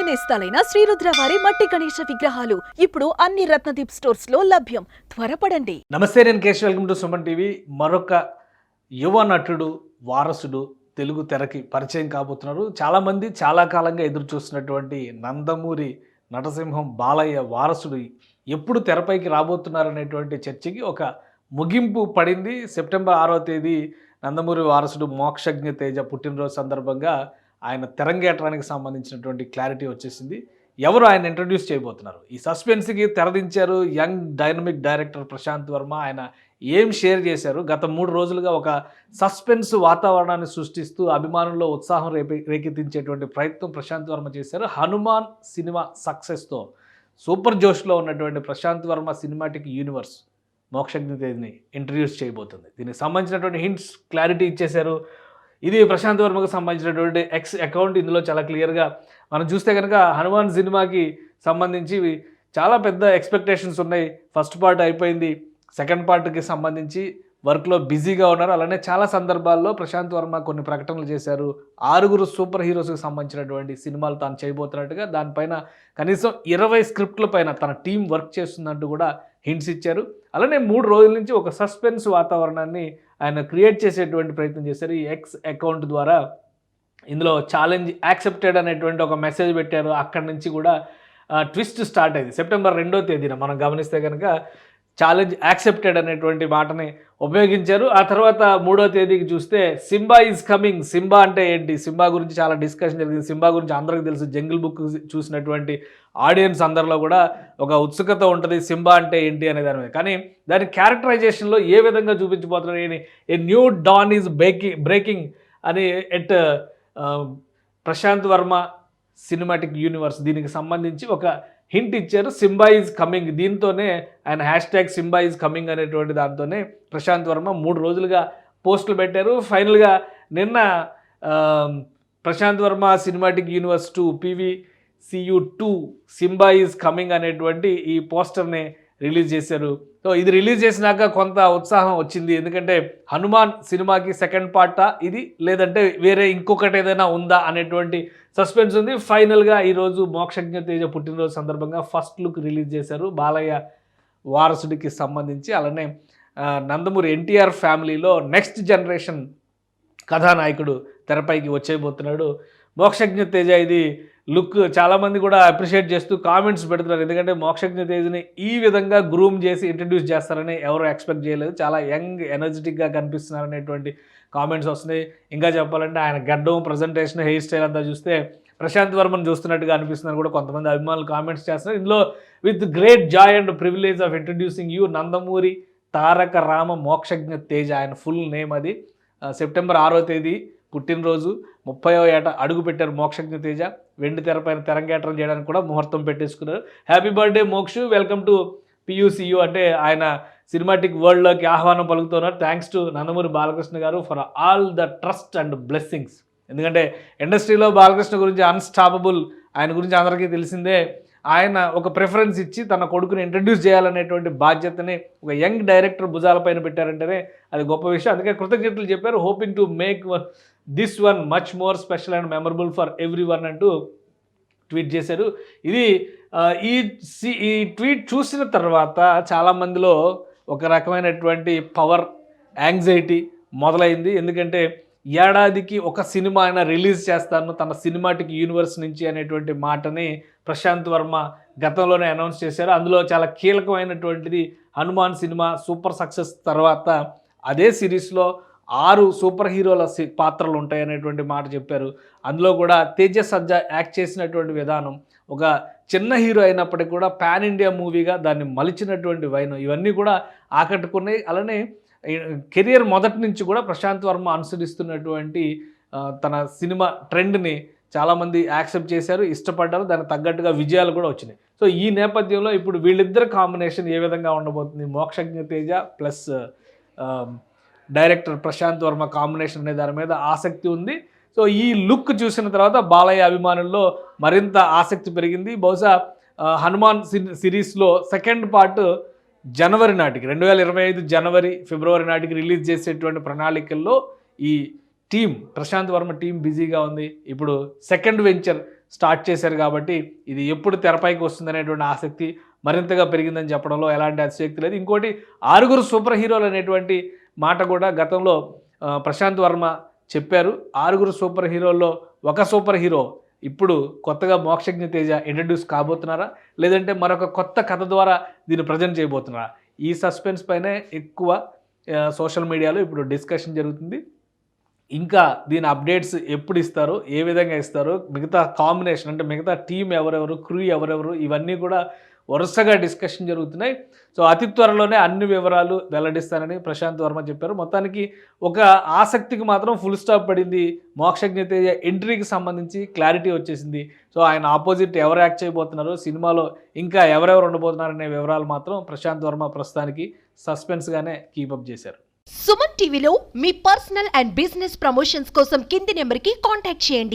నేస్తాలైన శ్రీరుద్ర వారి మట్టి గణేశ విగ్రహాలు ఇప్పుడు అన్ని రత్నదీప్ స్టోర్స్ లో లభ్యం. త్వరపడండి. నమస్తే, నేను Keshav. Welcome to Suman TV. మరొక యువ నటుడు, వారసుడు తెలుగు తెరకి పరిచయం కాబోతున్నారు. చాలామంది చాలా కాలంగా ఎదురు చూస్తున్నటువంటి నందమూరి నటసింహం బాలయ్య వారసుడు ఎప్పుడు తెరపైకి రాబోతున్నారనేటువంటి చర్చకి ఒక ముగింపు పడింది. సెప్టెంబర్ 6వ తేదీ నందమూరి వారసుడు మోక్షజ్ఞ తేజ పుట్టినరోజు సందర్భంగా ఆయన తెరంగేట్రానికి సంబంధించినటువంటి క్లారిటీ వచ్చేసింది. ఎవరు ఆయన ఇంట్రడ్యూస్ చేయబోతున్నారు, ఈ సస్పెన్స్కి తెరదించారు young dynamic director Prashanth Varma. ఆయన ఏం షేర్ చేశారు, గత 3 రోజులుగా ఒక సస్పెన్స్ వాతావరణాన్ని సృష్టిస్తూ అభిమానుల్లో ఉత్సాహం రేకెత్తించేటువంటి ప్రయత్నం ప్రశాంత్ వర్మ చేశారు. హనుమాన్ సినిమా సక్సెస్తో సూపర్ జోష్లో ఉన్నటువంటి ప్రశాంత్ వర్మ సినిమాటిక్ యూనివర్స్ మోక్షజ్ఞ తేజని ఇంట్రడ్యూస్ చేయబోతుంది. దీనికి సంబంధించినటువంటి హింట్స్ క్లారిటీ ఇచ్చేశారు. ఇది ప్రశాంత్ వర్మకు సంబంధించినటువంటి ఎక్స్ అకౌంట్. ఇందులో చాలా క్లియర్గా మనం చూస్తే కనుక హనుమాన్ సినిమాకి సంబంధించి చాలా పెద్ద ఎక్స్పెక్టేషన్స్ ఉన్నాయి. ఫస్ట్ పార్ట్ అయిపోయింది, సెకండ్ పార్ట్కి సంబంధించి వర్క్లో బిజీగా ఉన్నారు. అలానే చాలా సందర్భాల్లో ప్రశాంత్ వర్మ కొన్ని ప్రకటనలు చేశారు. 6 సూపర్ హీరోస్కి సంబంధించినటువంటి సినిమాలు తాను చేయబోతున్నట్టుగా, దానిపైన కనీసం 20 స్క్రిప్ట్ల పైన తన టీం వర్క్ చేస్తున్నట్టు కూడా హింట్స్ ఇచ్చారు. అలానే 3 రోజుల నుంచి ఒక సస్పెన్స్ వాతావరణాన్ని ఆయన క్రియేట్ చేసేటువంటి ప్రయత్నం చేశారు ఈ ఎక్స్ అకౌంట్ ద్వారా. ఇందులో ఛాలెంజ్ యాక్సెప్టెడ్ అనేటువంటి ఒక మెసేజ్ పెట్టారు. అక్కడి నుంచి కూడా ట్విస్ట్ స్టార్ట్ అయింది. సెప్టెంబర్ 2వ తేదీన మనం గమనిస్తే కనుక ఛాలెంజ్ యాక్సెప్టెడ్ అనేటువంటి మాటని ఉపయోగించారు. ఆ తర్వాత 3వ తేదీకి చూస్తే సింబా ఈజ్ కమింగ్. సింబా అంటే ఏంటి, సింబా గురించి చాలా డిస్కషన్ జరిగింది. సింబా గురించి అందరికీ తెలుసు, జంగిల్ బుక్ చూసినటువంటి ఆడియన్స్ అందరిలో కూడా ఒక ఉత్సుకత ఉంటుంది సింబా అంటే ఏంటి అనే దాని మీద. కానీ దాని క్యారెక్టరైజేషన్లో ఏ విధంగా చూపించబోతున్నారు, a new dawn is breaking అని at Prashanth Varma cinematic universe, దీనికి సంబంధించి ఒక హింట్ ఇచ్చారు. Simba is coming. దీంతోనే ఆయన హ్యాష్ట్యాగ్ సింబా ఈజ్ కమింగ్ అనేటువంటి దాంతోనే ప్రశాంత్ వర్మ 3 రోజులుగా పోస్టులు పెట్టారు. ఫైనల్గా నిన్న Prashanth Varma cinematic universe 2 PVCU2 Simba is coming అనేటువంటి ఈ పోస్టర్ని రిలీజ్ చేశారు. సో ఇది రిలీజ్ చేసినాక కొంత ఉత్సాహం వచ్చింది. ఎందుకంటే హనుమాన్ సినిమాకి సెకండ్ పార్టా ఇది, లేదంటే వేరే ఇంకొకటి ఏదైనా ఉందా అనేటువంటి సస్పెన్స్ ఉంది. ఫైనల్గా ఈరోజు మోక్షజ్ఞ తేజ పుట్టినరోజు సందర్భంగా ఫస్ట్ లుక్ రిలీజ్ చేశారు బాలయ్య వారసుడికి సంబంధించి. అలానే నందమూరి ఎన్టీఆర్ ఫ్యామిలీలో నెక్స్ట్ జనరేషన్ కథానాయకుడు తెరపైకి వచ్చేయబోతున్నాడు మోక్షజ్ఞ తేజ. ఇది లుక్ చాలామంది కూడా అప్రిషియేట్ చేస్తూ కామెంట్స్ పెడుతున్నారు. ఎందుకంటే మోక్షజ్ఞ తేజని ఈ విధంగా గ్రూమ్ చేసి ఇంట్రడ్యూస్ చేస్తారని ఎవరు ఎక్స్పెక్ట్ చేయలేదు. చాలా యంగ్ ఎనర్జెటిక్గా కనిపిస్తున్నారు అనేటువంటి కామెంట్స్ వస్తున్నాయి. ఇంకా చెప్పాలంటే ఆయన గడ్డం, ప్రజెంటేషన్, హెయిర్ స్టైల్ అంతా చూస్తే ప్రశాంత్ వర్మను చూస్తున్నట్టుగా అనిపిస్తున్నారు కూడా కొంతమంది అభిమానులు కామెంట్స్ చేస్తున్నారు. ఇందులో with great joy and privilege of introducing you Nandamuri Taraka Rama Mokshagna Teja. ఆయన ఫుల్ నేమ్ అది. సెప్టెంబర్ 6వ తేదీ పుట్టినరోజు, 30వ ఏట అడుగు పెట్టారు మోక్షజ్ఞ తేజ. వెండి తెరపైన తెరంగేట్రం చేయడానికి కూడా ముహూర్తం పెట్టేసుకున్నారు. Happy birthday Mokshu, welcome to PUCU అంటే ఆయన సినిమాటిక్ వరల్డ్లోకి ఆహ్వానం పలుకుతున్నారు. థ్యాంక్స్ టు నందమూరి బాలకృష్ణ గారు for all the trust and blessings. ఎందుకంటే ఇండస్ట్రీలో బాలకృష్ణ గురించి అన్స్టాపబుల్, ఆయన గురించి అందరికీ తెలిసిందే. ఆయన ఒక ప్రిఫరెన్స్ ఇచ్చి తన కొడుకుని ఇంట్రడ్యూస్ చేయాలనేటువంటి బాధ్యతని ఒక యంగ్ డైరెక్టర్ భుజాలపైన పెట్టారంటేనే అది గొప్ప విషయం. అందుకే కృతజ్ఞతలు చెప్పారు. Hoping to make this one much more special and memorable for every one అంటూ ట్వీట్ చేశారు. ఇది ఈ ట్వీట్ చూసిన తర్వాత చాలామందిలో ఒక రకమైనటువంటి పవర్ యాంగ్జైటీ మొదలైంది. ఎందుకంటే ఏడాదికి ఒక సినిమా అయినా రిలీజ్ చేస్తాను తన సినిమాటిక్ యూనివర్స్ నుంచి అనేటువంటి మాటని ప్రశాంత్ వర్మ గతంలోనే అనౌన్స్ చేశారు. అందులో చాలా కీలకమైనటువంటిది హనుమాన్ సినిమా సూపర్ సక్సెస్ తర్వాత అదే సిరీస్లో 6 సూపర్ హీరోల పాత్రలు ఉంటాయి అనేటువంటి మాట చెప్పారు. అందులో కూడా తేజ సజ్జా యాక్ట్ చేసినటువంటి విధానం, ఒక చిన్న హీరో అయినప్పటికీ కూడా పాన్ ఇండియా మూవీగా దాన్ని మలిచినటువంటి వైనం, ఇవన్నీ కూడా ఆకట్టుకున్నాయి. అలానే కెరియర్ మొదటి నుంచి కూడా ప్రశాంత్ వర్మ అనుసరిస్తున్నటువంటి తన సినిమా ట్రెండ్ని చాలామంది యాక్సెప్ట్ చేశారు, ఇష్టపడ్డారు. దానికి తగ్గట్టుగా విజయాలు కూడా వచ్చినాయి. సో ఈ నేపథ్యంలో ఇప్పుడు వీళ్ళిద్దరు కాంబినేషన్ ఏ విధంగా ఉండబోతుంది, Mokshagna Teja plus director Prashanth Varma combination అనే దాని మీద ఆసక్తి ఉంది. సో ఈ లుక్ చూసిన తర్వాత బాలయ్య అభిమానుల్లో మరింత ఆసక్తి పెరిగింది. బహుశా హనుమాన్ సిరీస్లో సెకండ్ పార్ట్ జనవరి నాటికి 2025 జనవరి ఫిబ్రవరి నాటికి రిలీజ్ చేసేటువంటి ప్రణాళికల్లో ఈ టీం ప్రశాంత్ వర్మ టీం బిజీగా ఉంది. ఇప్పుడు సెకండ్ వెంచర్ స్టార్ట్ చేశారు కాబట్టి ఇది ఎప్పుడు తెరపైకి వస్తుందనేటువంటి ఆసక్తి మరింతగా పెరిగిందని చెప్పడంలో ఎలాంటి అతిశయోక్తి లేదు. ఇంకోటి 6 సూపర్ హీరోలు అనేటువంటి మాట కూడా గతంలో ప్రశాంత్ వర్మ చెప్పారు. 6 సూపర్ హీరోల్లో ఒక సూపర్ హీరో ఇప్పుడు కొత్తగా మోక్షజ్ఞ తేజ ఇంట్రడ్యూస్ కాబోతున్నారా, లేదంటే మరొక కొత్త కథ ద్వారా దీన్ని ప్రజెంట్ చేయబోతున్నారా? ఈ సస్పెన్స్ పైనే ఎక్కువ సోషల్ మీడియాలో ఇప్పుడు డిస్కషన్ జరుగుతుంది. ఇంకా దీని అప్డేట్స్ ఎప్పుడు ఇస్తారో, ఏ విధంగా ఇస్తారో, మిగతా కాంబినేషన్ అంటే మిగతా టీం ఎవరెవరు, క్రూ ఎవరెవరు, ఇవన్నీ కూడా వరుసగా డిస్కషన్ జరుగుతున్నాయి. సో అతి త్వరలోనే అన్ని వివరాలు వెల్లడిస్తానని ప్రశాంత్ వర్మ చెప్పారు. మొత్తానికి ఒక ఆసక్తికి మాత్రం ఫుల్ స్టాప్ పడింది. మోక్షజ్ఞ తేజ ఎంట్రీకి సంబంధించి క్లారిటీ వచ్చేసింది. సో ఆయన ఆపోజిట్ ఎవరు యాక్ట్ చేయబోతున్నారు, సినిమాలో ఇంకా ఎవరెవరు ఉండబోతున్నారనే వివరాలు మాత్రం ప్రశాంత్ వర్మ ప్రస్తుతానికి సస్పెన్స్గానే కీపప్ చేశారు. సుమన్ టీవీలో మీ పర్సనల్ అండ్ బిజినెస్ ప్రమోషన్స్ కోసం కింది నెంబర్కి కాంటాక్ట్ చేయండి.